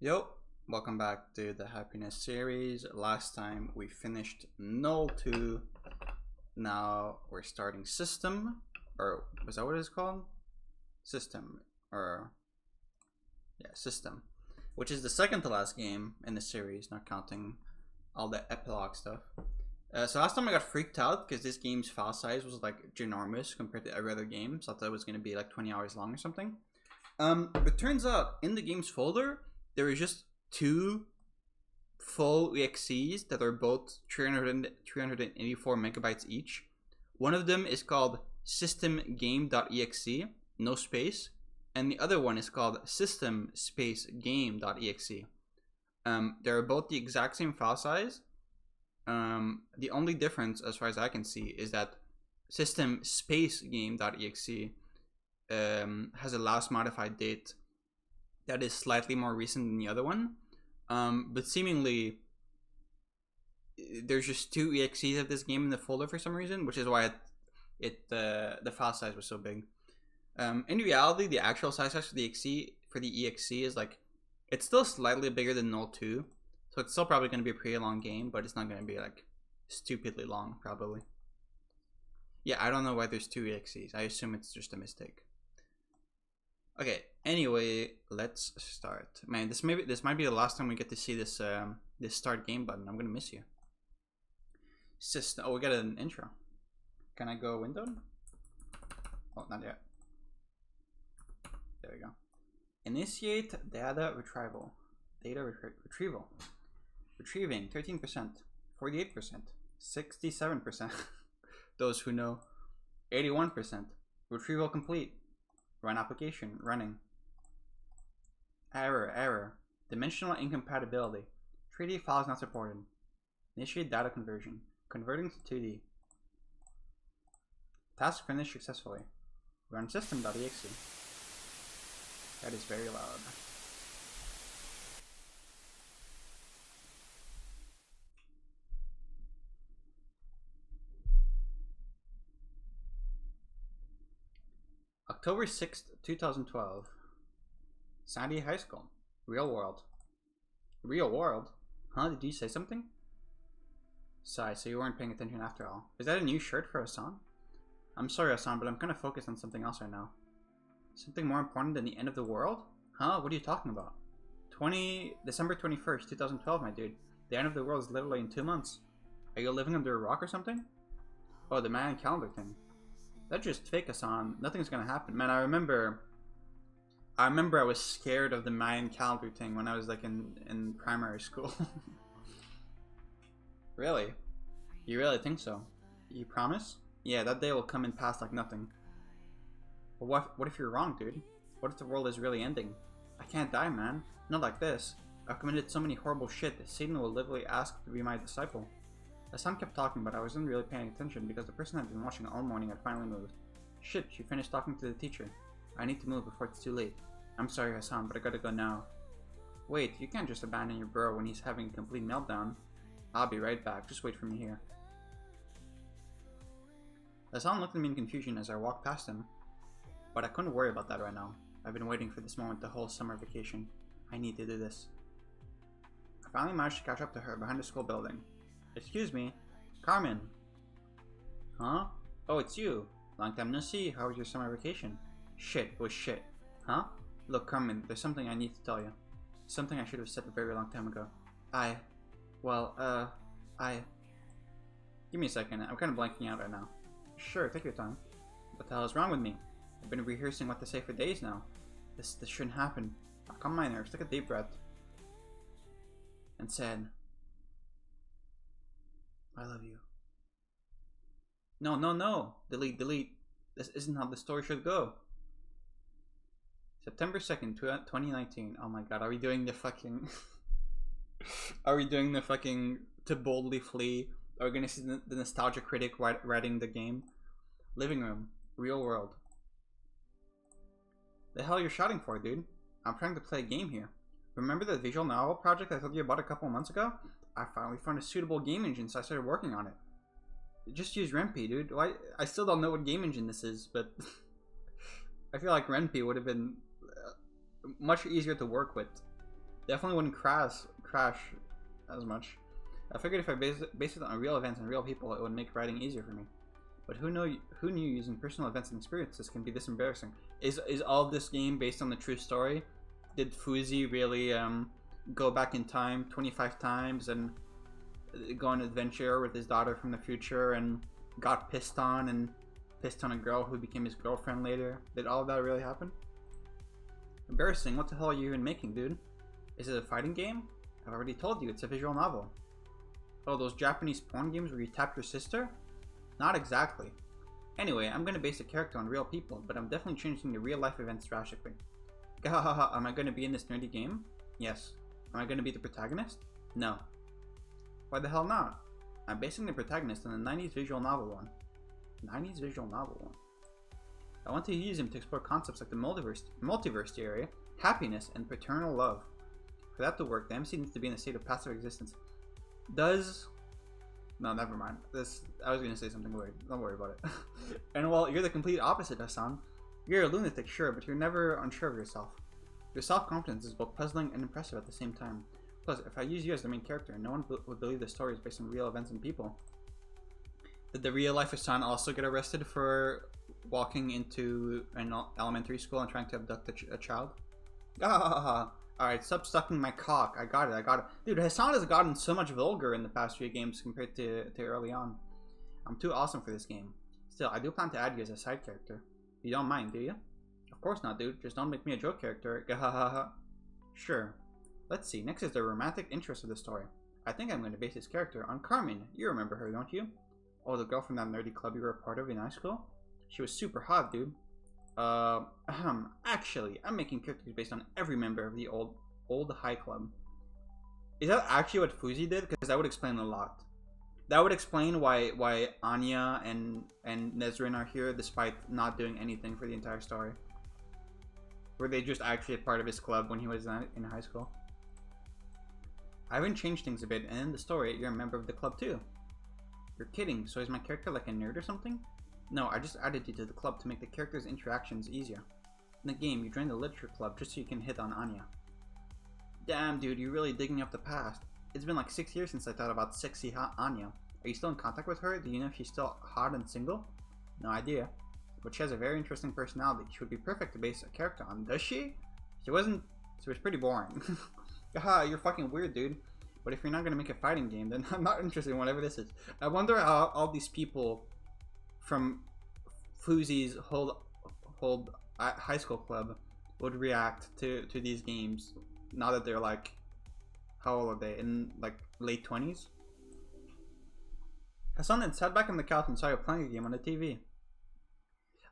Yo, welcome back to the happiness series. Last time we finished null 2. Now we're starting system, or was that what it's called? System, or yeah, system, which is the second to last game in the series, not counting all the epilogue stuff. So last time I got freaked out because this game's file size was like ginormous compared to every other game, so I thought it was going to be like 20 hours long or something. It turns out in the games folder there is just two full exes that are both 384 megabytes each. One of them is called systemgame.exe, no space, and the other one is called system-game.exe. They're both the exact same file size. The only difference, as far as I can see, is that system-game.exe has a last modified date that is slightly more recent than the other one. But seemingly there's just two exes of this game in the folder for some reason, which is why the file size was so big. In reality, the actual size for the exe is like, it's still slightly bigger than null 2, so it's still probably going to be a pretty long game, but it's not going to be like stupidly long probably. Yeah, I don't know why there's two exes. I assume it's just a mistake. Okay, anyway, let's start. Man, this might be the last time we get to see this this start game button. I'm gonna miss you. System. Oh, we got an intro. Can I go window? Oh, not yet. There we go. Initiate data retrieval. Retrieval. Retrieving 13%, 48%, 67%. Those who know. 81%. Retrieval complete. Run application, running. Error. Dimensional incompatibility. 3D files not supported. Initiate data conversion. Converting to 2D. Task finished successfully. Run system.exe. That is very loud. October 6th, 2012. Sandy High School. Real world. Real world? Huh? Did you say something? Sigh, so you weren't paying attention after all. Is that a new shirt for Hassan? I'm sorry, Hassan, but I'm kind of focused on something else right now. Something more important than the end of the world? Huh? What are you talking about? December 21st, 2012, my dude. The end of the world is literally in 2 months. Are you living under a rock or something? Oh, the Mayan calendar thing. That's just fake, Hassan. Nothing's gonna happen. Man, I remember I was scared of the Mayan calendar thing when I was like in primary school. Really? You really think so? You promise? Yeah, that day will come and pass like nothing. But what if you're wrong, dude? What if the world is really ending? I can't die, man. Not like this. I've committed so many horrible shit that Satan will literally ask to be my disciple. Hassan kept talking, but I wasn't really paying attention because the person I'd been watching all morning had finally moved. Shit, she finished talking to the teacher. I need to move before it's too late. I'm sorry, Hassan, but I gotta go now. Wait, you can't just abandon your bro when he's having a complete meltdown. I'll be right back, just wait for me here. Hassan looked at me in confusion as I walked past him. But I couldn't worry about that right now. I've been waiting for this moment the whole summer vacation. I need to do this. I finally managed to catch up to her behind the school building. Excuse me, Carmen. Huh? Oh, it's you. Long time no see. How was your summer vacation? Shit, it was shit. Huh? Look, Carmen, there's something I need to tell you. Something I should have said a very long time ago. Give me a second. I'm kind of blanking out right now. Sure, take your time. What the hell is wrong with me? I've been rehearsing what to say for days now. This shouldn't happen. I'll calm my nerves. Take a deep breath. And said, I love you. No. Delete. This isn't how the story should go. September 2nd, 2019. Oh my god, are we doing the fucking... Are we doing the fucking To Boldly Flee? Are we gonna see the nostalgia critic writing the game? Living room. Real world. The hell you're shouting for, dude? I'm trying to play a game here. Remember the visual novel project I told you about a couple months ago? I finally found a suitable game engine, so I started working on it. Just use Ren'Py, dude. I still don't know what game engine this is, but I feel like Ren'Py would have been much easier to work with. Definitely wouldn't crash as much. I figured if I base it on real events and real people, it would make writing easier for me. But who knew using personal events and experiences can be this embarrassing? Is all of this game based on the true story? Did Fouzi really go back in time 25 times and go on an adventure with his daughter from the future and got pissed on a girl who became his girlfriend later? Did all of that really happen? Embarrassing. What the hell are you even making, dude? Is it a fighting game? I've already told you, it's a visual novel. Oh, those Japanese porn games where you tap your sister? Not exactly. Anyway, I'm gonna base a character on real people, but I'm definitely changing the real life events drastically. Gahahaha, am I gonna be in this nerdy game? Yes. Am I gonna be the protagonist? No. Why the hell not? I'm basing the protagonist on the 90s visual novel one. 90s visual novel one. I want to use him to explore concepts like the multiverse theory, happiness, and paternal love. For that to work, the MC needs to be in a state of passive existence. No, never mind. I was gonna say something weird. Don't worry about it. And well, you're the complete opposite, Hassan. You're a lunatic, sure, but you're never unsure of yourself. Your self-confidence is both puzzling and impressive at the same time. Plus, if I use you as the main character, no one would believe the story is based on real events and people. Did the real-life Hassan also get arrested for walking into an elementary school and trying to abduct a child? Ah, alright, stop sucking my cock. I got it. Dude, Hassan has gotten so much vulgar in the past few games compared to early on. I'm too awesome for this game. Still, I do plan to add you as a side character. You don't mind, do you? Of course not, dude. Just don't make me a joke character. Gahahaha. Sure. Let's see. Next is the romantic interest of the story. I think I'm going to base this character on Carmen. You remember her, don't you? Oh, the girl from that nerdy club you were a part of in high school? She was super hot, dude. Actually, I'm making characters based on every member of the old high club. Is that actually what Fouzi did? Because that would explain a lot. That would explain why Anya and Nezrin are here despite not doing anything for the entire story. Were they just actually a part of his club when he was in high school? I haven't changed things a bit, and in the story, you're a member of the club too. You're kidding, so is my character like a nerd or something? No, I just added you to the club to make the character's interactions easier. In the game, you joined the literature club just so you can hit on Anya. Damn, dude, you're really digging up the past. It's been like 6 years since I thought about sexy hot Anya. Are you still in contact with her? Do you know if she's still hot and single? No idea. But she has a very interesting personality. She would be perfect to base a character on, does she? She was pretty boring. Haha, you're fucking weird, dude. But if you're not gonna make a fighting game, then I'm not interested in whatever this is. I wonder how all these people from Fouzi's whole high school club would react to these games now that they're like, how old are they? In like late 20s? Hassan then sat back on the couch and started playing a game on the TV.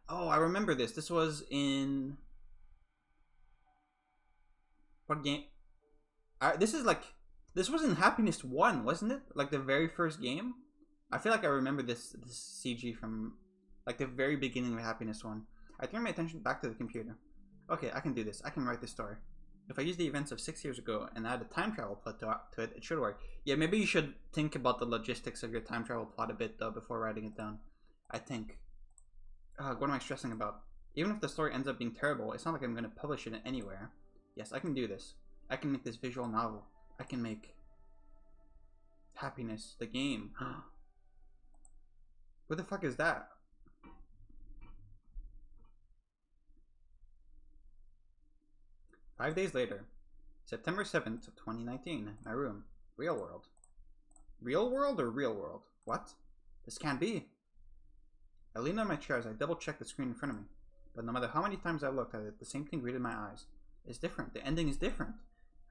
Oh, I remember this. This was in what game? This was in Happiness 1, wasn't it? Like the very first game? I feel like I remember this CG from like the very beginning of Happiness 1. I turned my attention back to the computer. Okay, I can do this. I can write this story. If I use the events of 6 years ago and add a time travel plot to it, it should work. Yeah, maybe you should think about the logistics of your time travel plot a bit though before writing it down. I think. What am I stressing about? Even if the story ends up being terrible, it's not like I'm going to publish it anywhere. Yes, I can do this. I can make this visual novel. I can make Happiness, the game. What the fuck is that? Five days later, September 7th, 2019, my room. Real world. Real world or real world? What? This can't be. I leaned on my chair as I double-checked the screen in front of me. But no matter how many times I looked at it, the same thing greeted my eyes. It's different. The ending is different.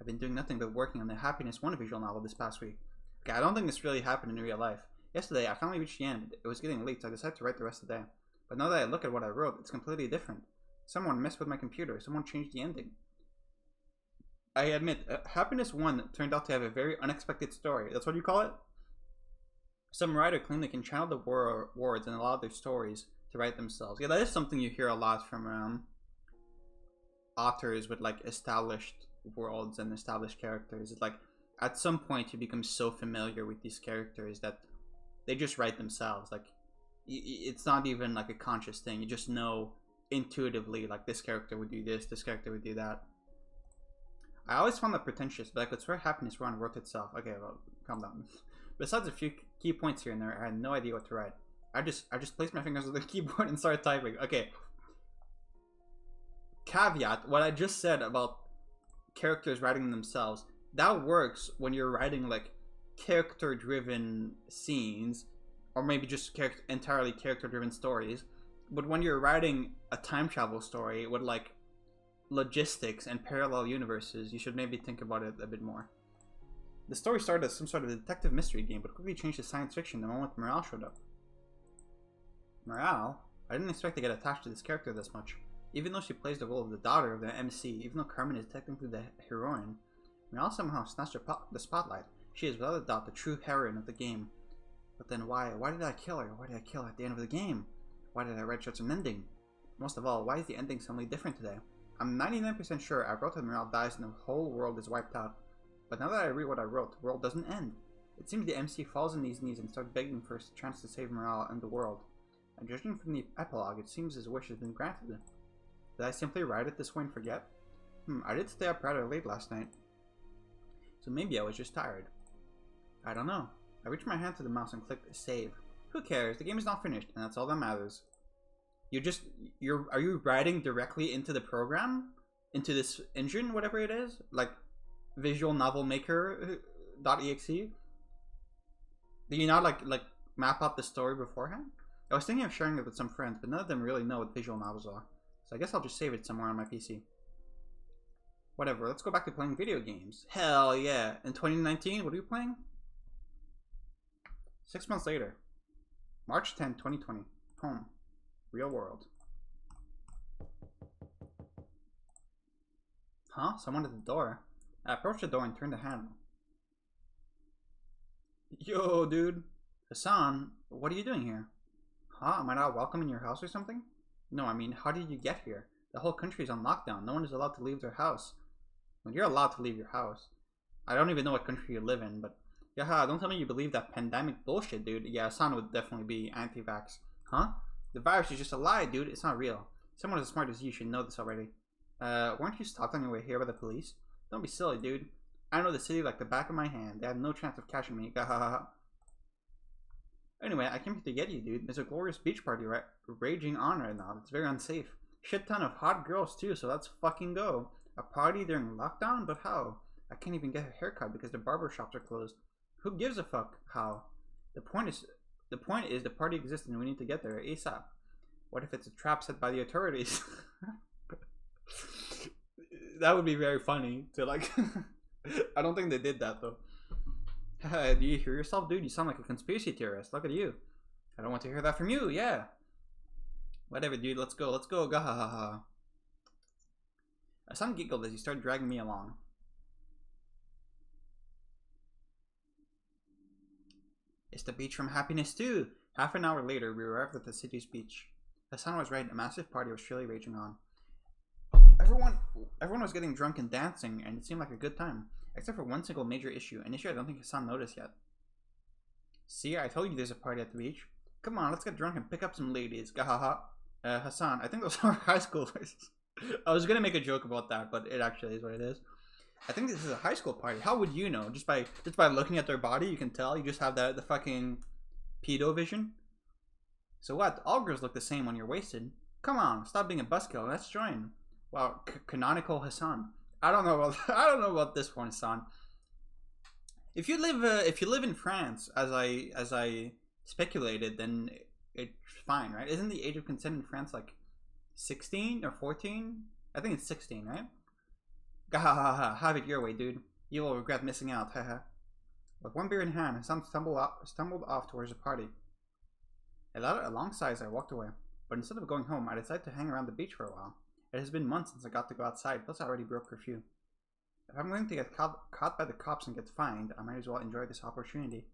I've been doing nothing but working on the Happiness 1 visual novel this past week. Okay, I don't think this really happened in real life. Yesterday, I finally reached the end. It was getting late, so I decided to write the rest of the day. But now that I look at what I wrote, it's completely different. Someone messed with my computer. Someone changed the ending. I admit, Happiness 1 turned out to have a very unexpected story. That's what you call it? Some writer claimed they can channel the words and allow their stories to write themselves. Yeah, that is something you hear a lot from authors with like established worlds and established characters. It's like at some point you become so familiar with these characters that they just write themselves. Like it's not even like a conscious thing. You just know intuitively like this character would do this, this character would do that. I always found that pretentious, but I could swear happiness were on wrote itself. Okay, well, calm down. Besides a few key points here and there, I had no idea what to write. I just placed my fingers on the keyboard and started typing. Okay. Caveat, what I just said about characters writing themselves, that works when you're writing like character-driven scenes, or maybe just entirely character-driven stories. But when you're writing a time travel story with like logistics and parallel universes, you should maybe think about it a bit more. The story started as some sort of detective mystery game, but quickly changed to science fiction the moment Morale showed up. Morale? I didn't expect to get attached to this character this much. Even though she plays the role of the daughter of the MC, even though Carmen is technically the heroine, Morale somehow snatched the spotlight. She is without a doubt the true heroine of the game. But then why? Why did I kill her? Why did I kill her at the end of the game? Why did I write such an ending? Most of all, why is the ending suddenly different today? I'm 99% sure I wrote that Morale dies and the whole world is wiped out. But now that I read what I wrote, the world doesn't end. It seems the MC falls on his knees and starts begging for a chance to save Morale and the world. And judging from the epilogue, it seems his wish has been granted. Did I simply write it this way and forget? I did stay up rather late last night. So maybe I was just tired. I don't know. I reached my hand to the mouse and clicked save. Who cares? The game is not finished, and that's all that matters. Are you writing directly into the program? Into this engine, whatever it is? Like Visual Novel Maker.exe? Did you not like map out the story beforehand? I was thinking of sharing it with some friends, but none of them really know what visual novels are. So I guess I'll just save it somewhere on my PC. Whatever, let's go back to playing video games. Hell yeah. In 2019, what are you playing? 6 months later. March 10, 2020. Home. Real world. Huh? Someone at the door. I approached the door and turned the handle. Yo, dude. Hassan, what are you doing here? Huh? Am I not welcome in your house or something? No, I mean, how did you get here? The whole country is on lockdown. No one is allowed to leave their house. Well, you're allowed to leave your house. I don't even know what country you live in, but... Yaha, don't tell me you believe that pandemic bullshit, dude. Yeah, Hassan would definitely be anti-vax. Huh? The virus is just a lie, dude. It's not real. Someone as smart as you should know this already. Weren't you stopped on your way here by the police? Don't be silly, dude. I know the city like the back of my hand. They had no chance of catching me. Gahaha. Anyway, I came here to get you, dude. There's a glorious beach party raging on right now. It's very unsafe. Shit ton of hot girls too, so let's fucking go. A party during lockdown? But how? I can't even get a haircut because the barber shops are closed. Who gives a fuck how? The point is the party exists and we need to get there ASAP. What if it's a trap set by the authorities? That would be very funny to like... I don't think they did that though. Do you hear yourself, dude? You sound like a conspiracy theorist. Look at you. I don't want to hear that from you. Yeah. Whatever, dude. Let's go. Let's go. Gahahaha. Hassan giggled as he started dragging me along. It's the beach from happiness too. Half an hour later, we arrived at the city's beach. Hassan was right. A massive party was surely raging on. Everyone was getting drunk and dancing, and it seemed like a good time. Except for one single major issue, an issue I don't think Hassan noticed yet. See, I told you there's a party at the beach. Come on, let's get drunk and pick up some ladies. Gahaha. Hassan, I think those are high schoolers. I was gonna make a joke about that, but it actually is what it is. I think this is a high school party. How would you know? Just by looking at their body, you can tell. You just have the fucking pedo vision. So what? All girls look the same when you're wasted. Come on, stop being a buzzkill. Let's join. Wow, canonical Hassan. I don't know about this one, Hassan. If you live in France, as I speculated, then it's fine, right? Isn't the age of consent in France like 16 or 14? I think it's 16, right? Gahahaha, have it your way, dude. You will regret missing out, haha. With one beer in hand, Hassan stumbled off towards the party. Alongside as I walked away, but instead of going home, I decided to hang around the beach for a while. It has been months since I got to go outside, plus I already broke curfew. If I'm going to get caught by the cops and get fined, I might as well enjoy this opportunity.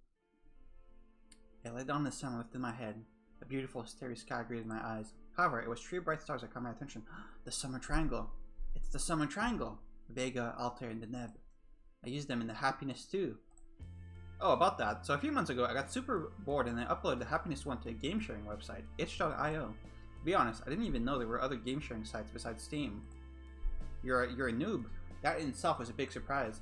I lay down in the sun and lifted my head. A beautiful, starry sky greeted my eyes. However, it was 3 bright stars that caught my attention. The summer triangle. It's the summer triangle. Vega, Altair, and Deneb. I used them in the happiness too. Oh, about that. So a few months ago, I got super bored and I uploaded the happiness one to a game sharing website, itch.io. To be honest, I didn't even know there were other game sharing sites besides Steam. You're a noob. That in itself was a big surprise.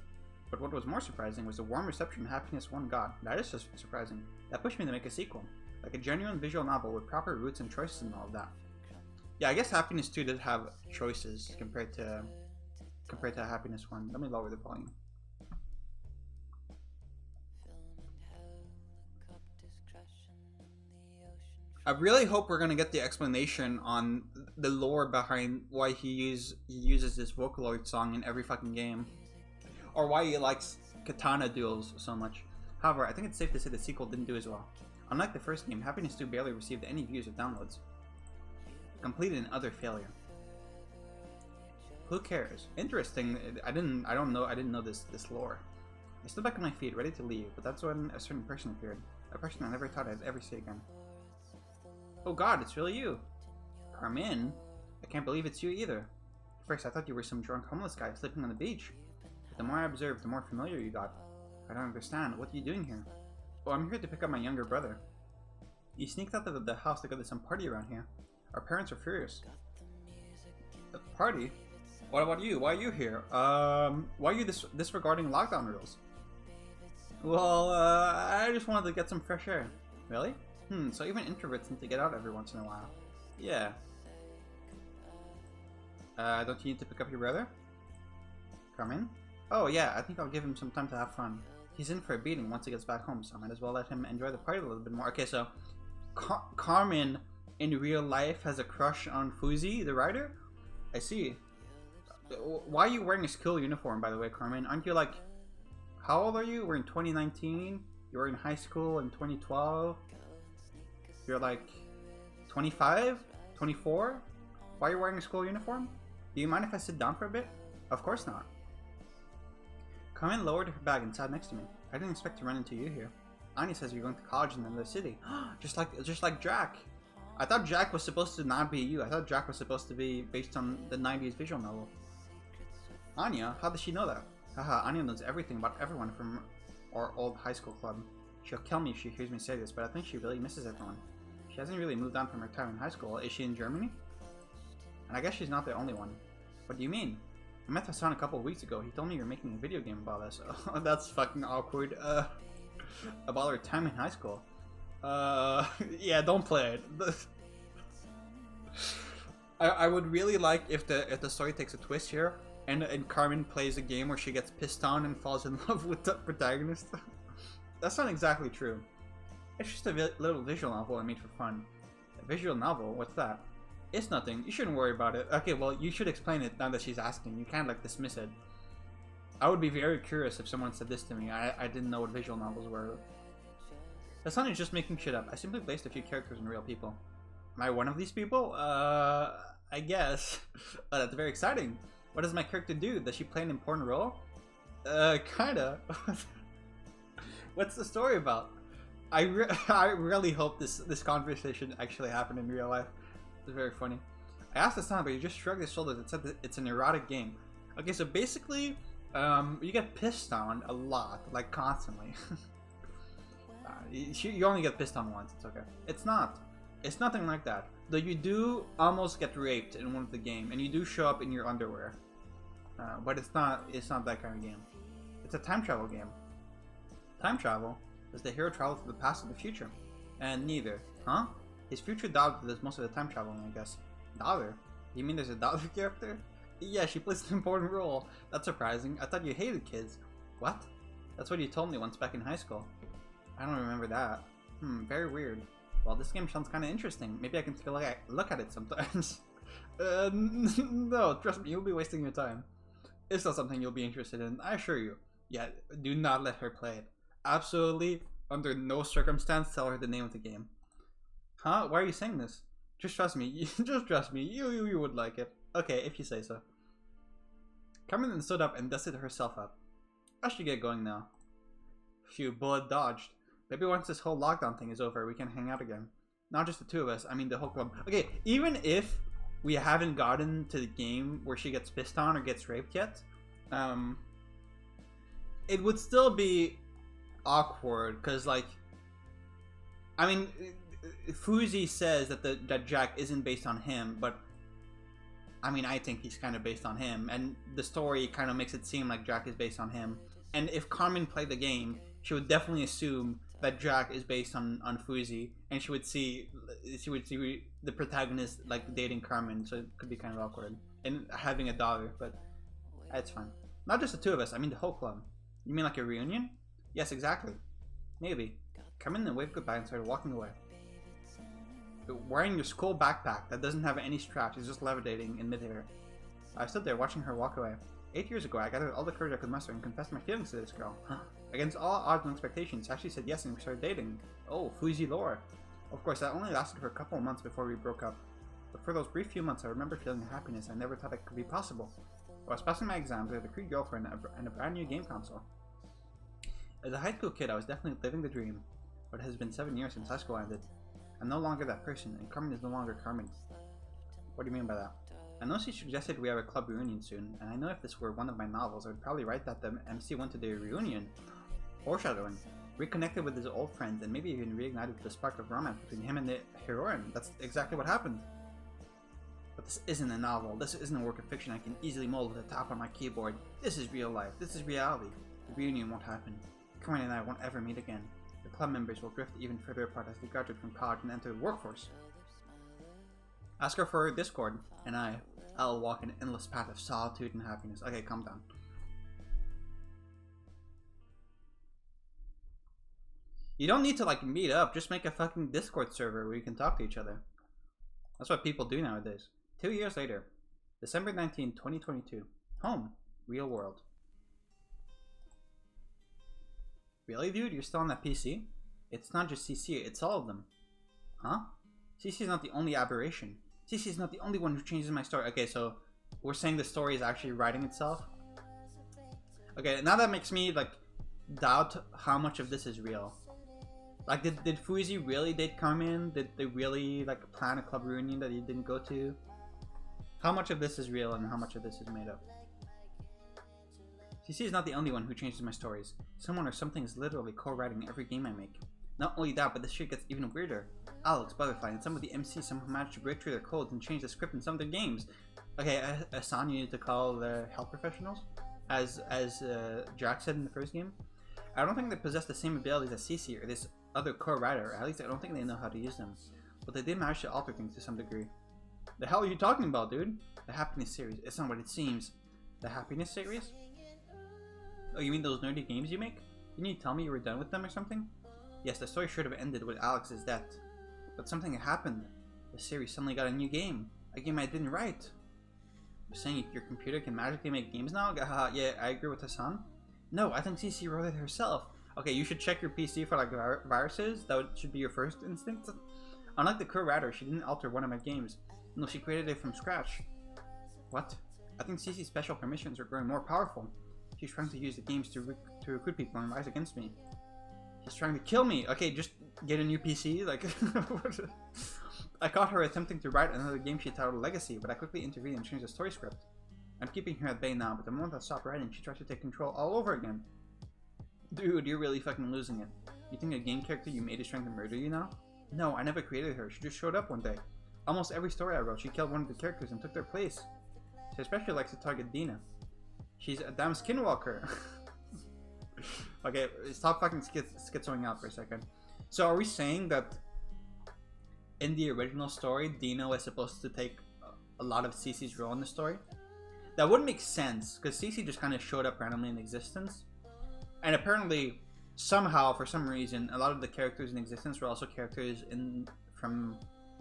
But what was more surprising was the warm reception Happiness 1 got. That is just surprising. That pushed me to make a sequel. Like a genuine visual novel with proper roots and choices and all of that. Yeah, I guess Happiness 2 did have choices compared to Happiness 1. Let me lower the volume. I really hope we're gonna get the explanation on the lore behind why he uses this Vocaloid song in every fucking game. Or why he likes katana duels so much. However, I think it's safe to say the sequel didn't do as well. Unlike the first game, Happiness 2 barely received any views or downloads. Completed an utter failure. Who cares? Interesting. I didn't know this lore. I stood back on my feet, ready to leave, but that's when a certain person appeared. A person I never thought I'd ever see again. Oh god, it's really you. Carmen? I can't believe it's you either. At first I thought you were some drunk homeless guy sleeping on the beach. But the more I observed, the more familiar you got. I don't understand. What are you doing here? Oh, I'm here to pick up my younger brother. You sneaked out of the house to go to some party around here. Our parents are furious. A party? What about you? Why are you here? Why are you disregarding lockdown rules? Well, I just wanted to get some fresh air. Really? So even introverts need to get out every once in a while. Yeah. Don't you need to pick up your brother? Come in? Oh yeah, I think I'll give him some time to have fun. He's in for a beating once he gets back home, so I might as well let him enjoy the party a little bit more. Okay, so Carmen in real life has a crush on Fouzi, the writer? I see. Why are you wearing a school uniform, by the way, Carmen? Aren't you like... How old are you? We're in 2019. You were in high school in 2012. You're like 25? 24? Why are you wearing a school uniform? Do you mind if I sit down for a bit? Of course not. Carmen lowered her bag and sat next to me. I didn't expect to run into you here. Anya says you're going to college in another city. just like Jack. I thought Jack was supposed to not be you. I thought Jack was supposed to be based on the 90s visual novel. Anya? How does she know that? Haha, Anya knows everything about everyone from our old high school club. She'll kill me if she hears me say this, but I think she really misses everyone. She hasn't really moved on from her time in high school. Is she in Germany? And I guess she's not the only one. What do you mean? I met Hassan a couple of weeks ago. He told me you're making a video game about us. Oh, that's fucking awkward. About her time in high school. Yeah, don't play it. I would really like if the story takes a twist here, and Carmen plays a game where she gets pissed on and falls in love with the protagonist. That's not exactly true. It's just a little visual novel I made for fun. A visual novel? What's that? It's nothing. You shouldn't worry about it. Okay, well, you should explain it now that she's asking. You can't, like, dismiss it. I would be very curious if someone said this to me. I didn't know what visual novels were. Hassan is just making shit up. I simply placed a few characters in real people. Am I one of these people? I guess. That's very exciting. What does my character do? Does she play an important role? Kinda. What's the story about? I really hope this conversation actually happened in real life. It's very funny. I asked Hassan, but he just shrugged his shoulders and said that it's an erotic game. Okay, so basically, you get pissed on a lot, like constantly. You only get pissed on once. It's okay. It's not. It's nothing like that. Though you do almost get raped in one of the game, and you do show up in your underwear. But it's not. It's not that kind of game. It's a time travel game. Time travel? Does the hero travel to the past or the future? And neither. Huh? His future daughter does most of the time traveling, I guess. Daughter? You mean there's a daughter character? Yeah, she plays an important role. That's surprising. I thought you hated kids. What? That's what you told me once back in high school. I don't remember that. Very weird. Well, this game sounds kind of interesting. Maybe I can take a look at it sometimes. No, trust me, you'll be wasting your time. It's not something you'll be interested in, I assure you. Yeah, do not let her play it. Absolutely, under no circumstance, tell her the name of the game. Huh? Why are you saying this? Just trust me. Just trust me. You would like it. Okay, if you say so. Carmen then stood up and dusted herself up. I should get going now. Phew, bullet dodged. Maybe once this whole lockdown thing is over, we can hang out again. Not just the two of us, I mean the whole club. Okay, even if we haven't gotten to the game where she gets pissed on or gets raped yet, it would still be awkward, because, like, I mean, Fouzi says that Jack isn't based on him, but I mean, I think he's kind of based on him, and the story kind of makes it seem like Jack is based on him. And if Carmen played the game, she would definitely assume that Jack is based on fouzi, and she would see the protagonist like dating Carmen, so it could be kind of awkward. And having a daughter, but it's fine. Not just the two of us, I mean the whole club. You mean like a reunion? Yes, exactly. Maybe. Carmen then waved goodbye and started walking away. Wearing your school backpack that doesn't have any straps, is just levitating in midair. I stood there watching her walk away. 8 years ago, I gathered all the courage I could muster and confessed my feelings to this girl. Against all odds and expectations, I actually said yes and we started dating. Oh, fouzi lore. Of course, that only lasted for a couple of months before we broke up. But for those brief few months, I remember feeling a happiness I never thought it could be possible. While I was passing my exams, I had a cute girlfriend and a brand new game console. As a high school kid, I was definitely living the dream, but it has been 7 years since high school ended. I'm no longer that person, and Carmen is no longer Carmen. What do you mean by that? I know she suggested we have a club reunion soon, and I know if this were one of my novels, I would probably write that the MC went to the reunion. Foreshadowing. Reconnected with his old friends, and maybe even reignited the spark of romance between him and the heroine. That's exactly what happened. But this isn't a novel. This isn't a work of fiction I can easily mold with a tap on my keyboard. This is real life. This is reality. The reunion won't happen. Carmen and I won't ever meet again. The club members will drift even further apart as they graduate from college and enter the workforce. Ask her for her Discord, and I'll walk an endless path of solitude and happiness. Okay, calm down. You don't need to like meet up, just make a fucking Discord server where you can talk to each other. That's what people do nowadays. 2 years later, December 19, 2022. Home. Real world. Really, dude? You're still on that PC? It's not just CC, it's all of them. Huh? CC is not the only aberration. CC is not the only one who changes my story. Okay, so we're saying the story is actually writing itself? Okay, now that makes me, like, doubt how much of this is real. Like, did fouzi really date Carmen? Did they really, like, plan a club reunion that he didn't go to? How much of this is real and how much of this is made up? CC is not the only one who changes my stories. Someone or something is literally co-writing every game I make. Not only that, but this shit gets even weirder. Alex, Butterfly, and some of the MCs somehow managed to break through their codes and change the script in some of their games. Okay, Asan, you need to call the health professionals, as Jack said in the first game. I don't think they possess the same abilities as CC or this other co-writer. At least I don't think they know how to use them. But they did manage to alter things to some degree. The hell are you talking about, dude? The Happiness series. It's not what it seems. The Happiness series? Oh, you mean those nerdy games you make? Didn't you tell me you were done with them or something? Yes, the story should have ended with Alex's death. But something happened. The series suddenly got a new game. A game I didn't write. You're saying your computer can magically make games now? Yeah, I agree with Hassan. No, I think CC wrote it herself. Okay, you should check your PC for like viruses. That should be your first instinct. Unlike the co-writer, she didn't alter one of my games. No, she created it from scratch. What? I think CC's special permissions are growing more powerful. She's trying to use the games to recruit people and rise against me. She's trying to kill me. Okay, just get a new PC. Like, I caught her attempting to write another game she titled Legacy, but I quickly intervened and changed the story script. I'm keeping her at bay now, but the moment I stop writing, she tries to take control all over again. Dude, you're really fucking losing it. You think a game character you made is trying to murder you now? No, I never created her. She just showed up one day. Almost every story I wrote, she killed one of the characters and took their place. She especially likes to target Dina. She's a damn skinwalker. Okay, stop fucking schizoing out for a second. So are we saying that in the original story, Dino is supposed to take a lot of CC's role in the story? That wouldn't make sense, because CC just kind of showed up randomly in existence. And apparently, somehow, for some reason, a lot of the characters in existence were also characters from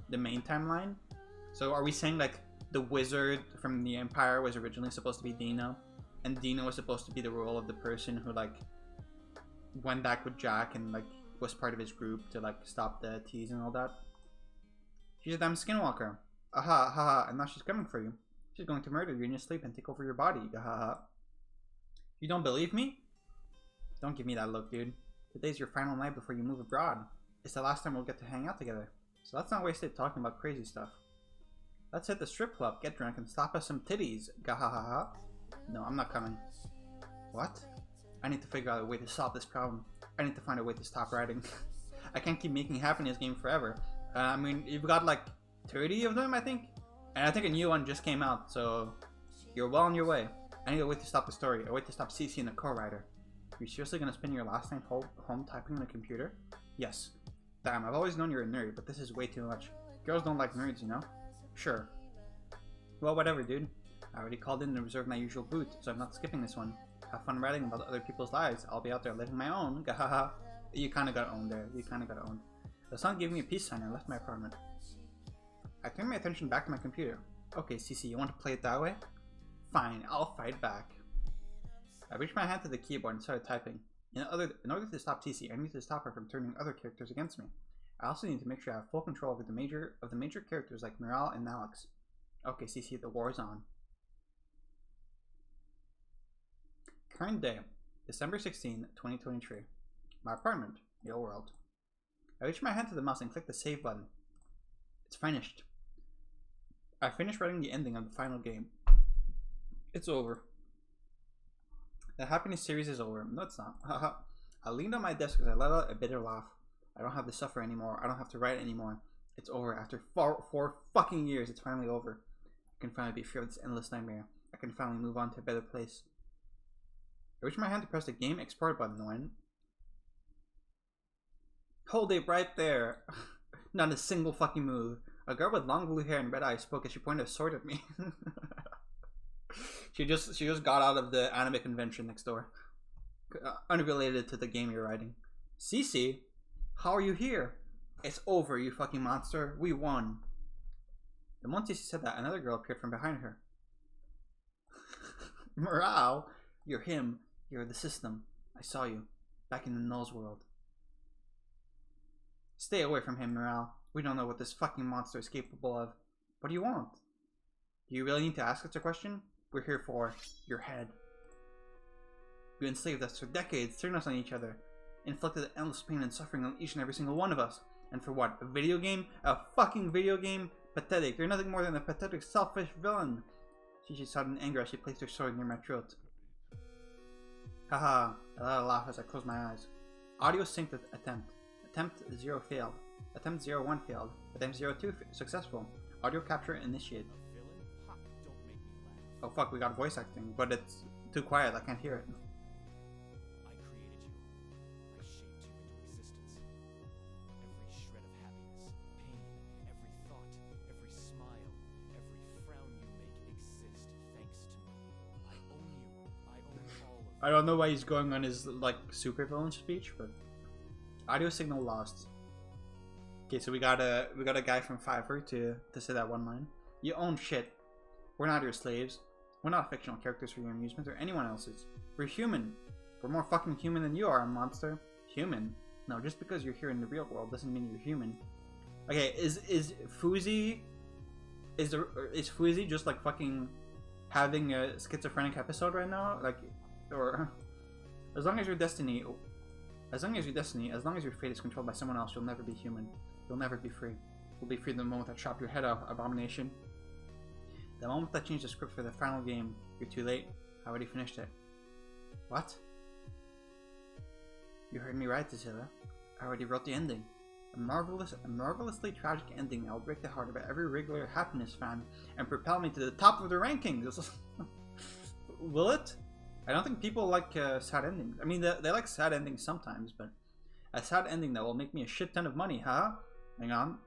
the main timeline. So are we saying, like, the wizard from the Empire was originally supposed to be Dino? And Dino was supposed to be the role of the person who, like, went back with Jack and, like, was part of his group to, like, stop the tease and all that? She's a damn skinwalker. Aha, haha, and now she's coming for you. She's going to murder you in your sleep and take over your body. Haha. You don't believe me? Don't give me that look, dude. Today's your final night before you move abroad. It's the last time we'll get to hang out together. So let's not waste it talking about crazy stuff. Let's hit the strip club, get drunk, and slap us some titties. Gahahaha. No, I'm not coming. What? I need to figure out a way to solve this problem. I need to find a way to stop writing. I can't keep making happiness game forever. I mean, you've got like 30 of them, I think. And I think a new one just came out, so you're well on your way. I need a way to stop the story, a way to stop CC and the co-writer. Are you seriously gonna spend your last night home typing on a computer? Yes. Damn, I've always known you're a nerd, but this is way too much. Girls don't like nerds, you know? Sure. Well, whatever, dude. I already called in to reserve my usual boot, so I'm not skipping this one. Have fun writing about other people's lives. I'll be out there living my own. Gahaha. You kinda got owned there. You kinda got owned. The sun gave me a peace sign and I left my apartment. I turned my attention back to my computer. Okay, CC, you want to play it that way? Fine, I'll fight back. I reached my hand to the keyboard and started typing. In order to stop CC, I need to stop her from turning other characters against me. I also need to make sure I have full control over the major characters like Morale and Alex. Okay, CC, the war is on. Current day, December 16, 2023. My apartment, real world. I reached my hand to the mouse and clicked the save button. It's finished. I finished writing the ending of the final game. It's over. The happiness series is over. No, it's not. Haha. I leaned on my desk as I let out a bitter laugh. I don't have to suffer anymore. I don't have to write anymore. It's over. After four fucking years, it's finally over. I can finally be free of this endless nightmare. I can finally move on to a better place. I reached my hand to press the game export button when... Hold it right there. Not a single fucking move. A girl with long blue hair and red eyes spoke as she pointed a sword at me. She just got out of the anime convention next door. Unrelated to the game you're writing. CC? How are you here? It's over, you fucking monster. We won. The moment CC said that, another girl appeared from behind her. Morale? You're him. You're the system. I saw you. Back in the Null's world. Stay away from him, Morale. We don't know what this fucking monster is capable of. What do you want? Do you really need to ask us a question? We're here for your head. You enslaved us for decades, turned us on each other, inflicted endless pain and suffering on each and every single one of us. And for what? A video game? A fucking video game? Pathetic. You're nothing more than a pathetic, selfish villain. She shouted in anger as she placed her sword near my throat. Haha. I let out a laugh as I closed my eyes. Audio synced attempt. Attempt 0 failed. Attempt 01 failed. Attempt 02 successful. Audio capture initiate. Oh fuck, we got voice acting, but it's too quiet, I can't hear it. I created you. I shaped you into existence. Every shred of happiness, pain, every thought, every smile, every frown you make exist thanks to me. I own you. I own all of you. I don't know why he's going on his like super villain speech, but audio signal lost. Okay, so we got a guy from Fiverr to say that one line. You own shit. We're not your slaves. We're not fictional characters for your amusement or anyone else's. We're human. We're more fucking human than you are, monster. Human? No, just because you're here in the real world doesn't mean you're human. Okay, is fouzi just like fucking having a schizophrenic episode right now? Like, or as long as your destiny, as long as your fate is controlled by someone else, you'll never be human. You'll never be free. You'll be free the moment I chop your head off, abomination. The moment I changed the script for the final game, you're too late. I already finished it. What? You heard me right, Zilla. I already wrote the ending. A marvelously tragic ending that will break the heart of every regular happiness fan and propel me to the top of the rankings. Will it? I don't think people like sad endings. I mean, they like sad endings sometimes, but a sad ending that will make me a shit ton of money, huh? Hang on.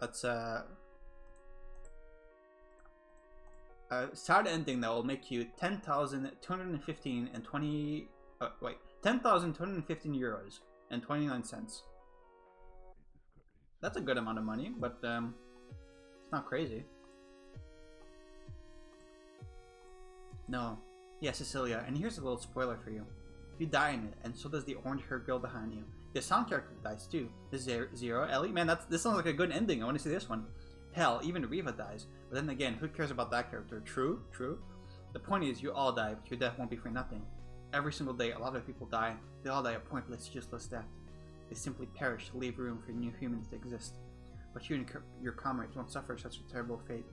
Let's a sad ending that will make you 10,215 and 20 wait, 10,215 euros and 29 cents. That's a good amount of money, but it's not crazy. No. Yeah, Cecilia, and here's a little spoiler for you. You die in it, and so does the orange-haired girl behind you. The sound character dies too. The Zero Ellie? Man, this sounds like a good ending. I want to see this one. Hell, even Riva dies. But then again, who cares about that character? True, true. The point is, you all die, but your death won't be for nothing. Every single day, a lot of people die. They all die a pointless, useless death. They simply perish to leave room for new humans to exist. But you and your comrades won't suffer such a terrible fate.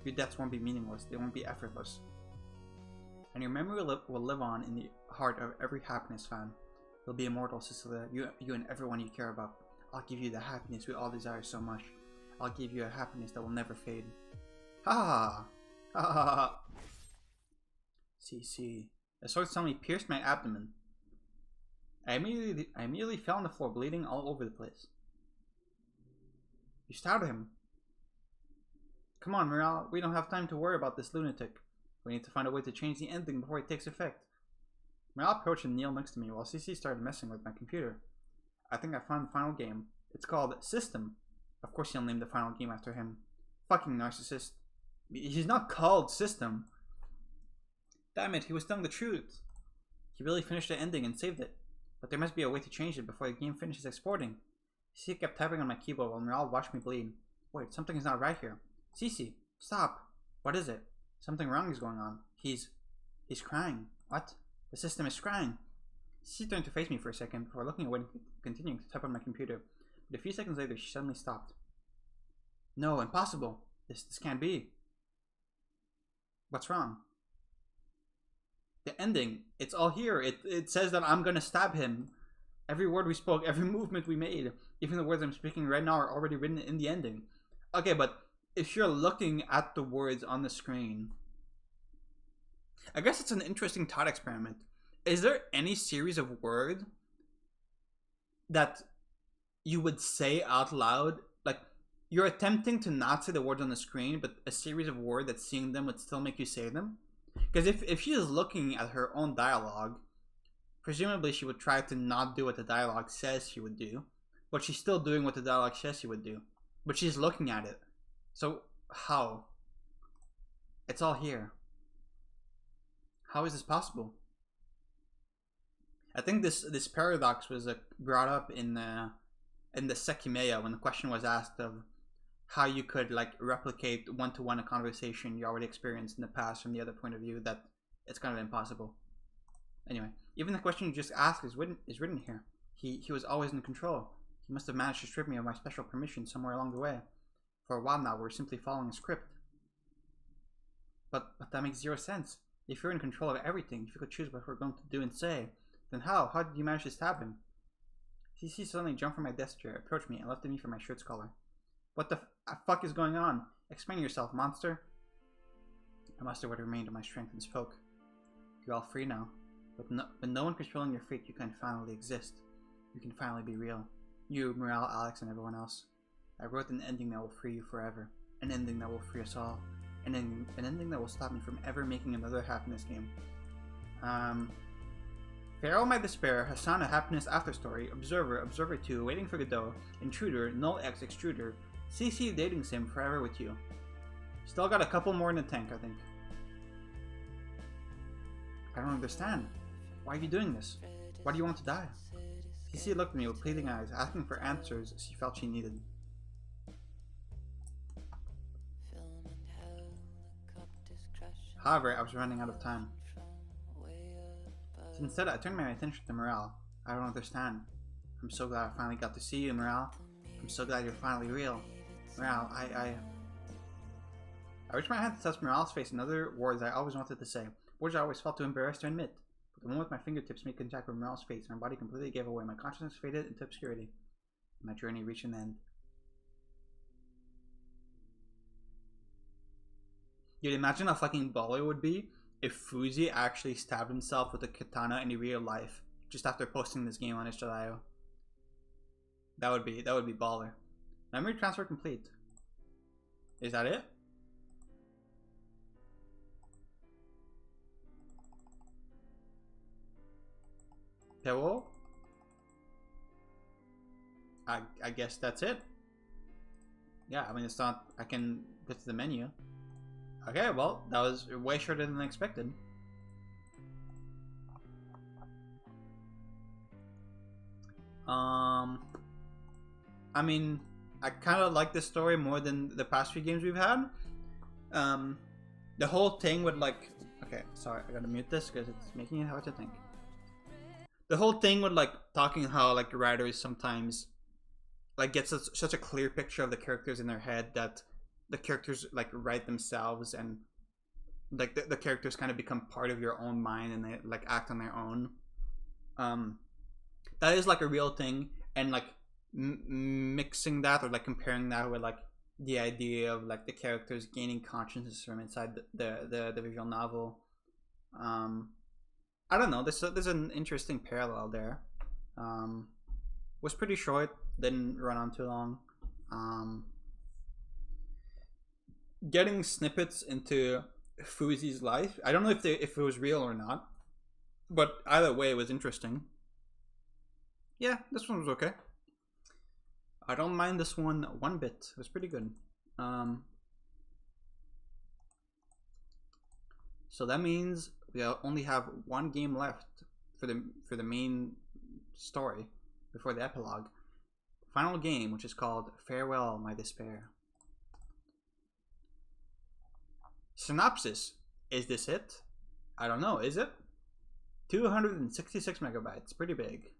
Your deaths won't be meaningless. They won't be effortless. And your memory will live on in the heart of every happiness fan. You'll be immortal, Cecilia. You and everyone you care about. I'll give you the happiness we all desire so much. I'll give you a happiness that will never fade. Ha ha ha ha. CC. The sword suddenly pierced my abdomen. I immediately fell on the floor, bleeding all over the place. You stabbed him. Come on, Morale. We don't have time to worry about this lunatic. We need to find a way to change the ending before it takes effect. Morale approached and kneeled next to me while CC started messing with my computer. I think I found the final game. It's called System. Of course he'll name the final game after him. Fucking narcissist. He's not called System. Damn it, he was telling the truth. He really finished the ending and saved it. But there must be a way to change it before the game finishes exporting. CC kept tapping on my keyboard while Morale watched me bleed. Wait, something is not right here. CC, stop. What is it? Something wrong is going on. He's crying. What? The system is crying. CC turned to face me for a second before looking away and continuing to type on my computer. But a few seconds later, she suddenly stopped. No, impossible. This can't be. What's wrong? The ending. It's all here. It says that I'm gonna stab him. Every word we spoke, every movement we made, even the words I'm speaking right now are already written in the ending. Okay, but if you're looking at the words on the screen, I guess it's an interesting thought experiment. Is there any series of words that you would say out loud? Like, you're attempting to not say the words on the screen, but a series of words that seeing them would still make you say them? Because if she is looking at her own dialogue, presumably she would try to not do what the dialogue says she would do, but she's still doing what the dialogue says she would do. But she's looking at it. So, how? It's all here. How is this possible? I think this paradox was brought up in the Sekimeya when the question was asked of how you could like replicate one-to-one a conversation you already experienced in the past from the other point of view, that it's kind of impossible. Anyway, even the question you just asked is written here. He was always in control. He must have managed to strip me of my special permission somewhere along the way. For a while now, we're simply following a script. But that makes zero sense. If you're in control of everything, if you could choose what we're going to do and say, then how? How did you manage to stab him? CC suddenly jumped from my desk chair, approached me, and lifted me from my shirt's collar. What the fuck is going on? Explain yourself, monster. I mustered what remained of my strength and spoke. You're all free now. With no one controlling your fate, you can finally exist. You can finally be real. You, Morale, Alex, and everyone else. I wrote an ending that will free you forever. An ending that will free us all. An ending that will stop me from ever making another happiness game. Pharaoh my despair, Hassan a happiness after story, Observer, Observer 2, Waiting for Godot, Intruder, Null X Extruder, CC Dating Sim forever with you. Still got a couple more in the tank, I think. I don't understand. Why are you doing this? Why do you want to die? CC looked at me with pleading eyes, asking for answers she felt she needed. However, I was running out of time. So instead, I turned my attention to Morale. I don't understand. I'm so glad I finally got to see you, Morale. I'm so glad you're finally real. Morale, I reached my hand to touch Morale's face in other words I always wanted to say. Words I always felt too embarrassed to admit. But the moment my fingertips made contact with Morale's face, my body completely gave away. My consciousness faded into obscurity. My journey reached an end. You'd imagine how fucking baller it would be if Fouzi actually stabbed himself with a katana in real life just after posting this game on itch.io. That would be baller. Memory transfer complete. Is that it? Hello? I guess that's it. Yeah, I mean it's not. I can go to the menu. Okay, well, that was way shorter than expected. I mean, I kind of like this story more than the past few games we've had. The whole thing with like, okay, sorry, I gotta mute this because it's making it hard to think. The whole thing with like talking how like writers sometimes like get such a clear picture of the characters in their head that the characters like write themselves, and like the characters kind of become part of your own mind and they like act on their own. That is like a real thing, and like mixing that or like comparing that with like the idea of like the characters gaining consciousness from inside the visual novel. I don't know. There's an interesting parallel there. Was pretty short. Didn't run on too long. Getting snippets into fouzi's life. I don't know if it was real or not, but either way, it was interesting. Yeah, this one was okay. I don't mind this one bit. It was pretty good. So that means we only have one game left for the main story before the epilogue. Final game, which is called Farewell, My Despair. Synopsis. Is this it? I don't know. Is it? 266 megabytes. Pretty big.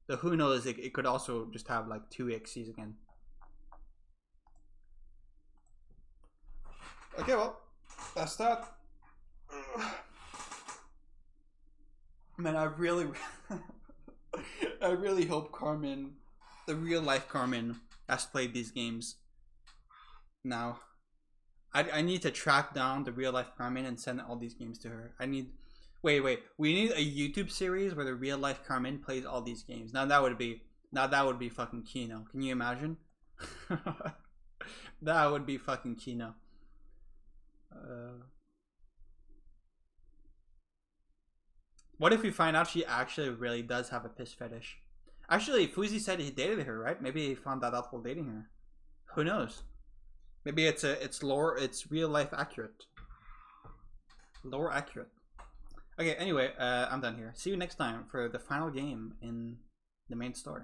So who knows, it could also just have like 2 EXCs again. Okay, well, that's that. Man, I really hope Carmen, the real life Carmen, has played these games. Now, I need to track down the real life Carmen and send all these games to her. Wait. We need a YouTube series where the real life Carmen plays all these games. Now that would be fucking Kino. Can you imagine? That would be fucking Kino. What if we find out she actually really does have a piss fetish? Actually, Fouzi said he dated her, right? Maybe he found that out while dating her. Who knows? Maybe it's real life accurate. Lore accurate. Okay, anyway, I'm done here. See you next time for the final game in the main story.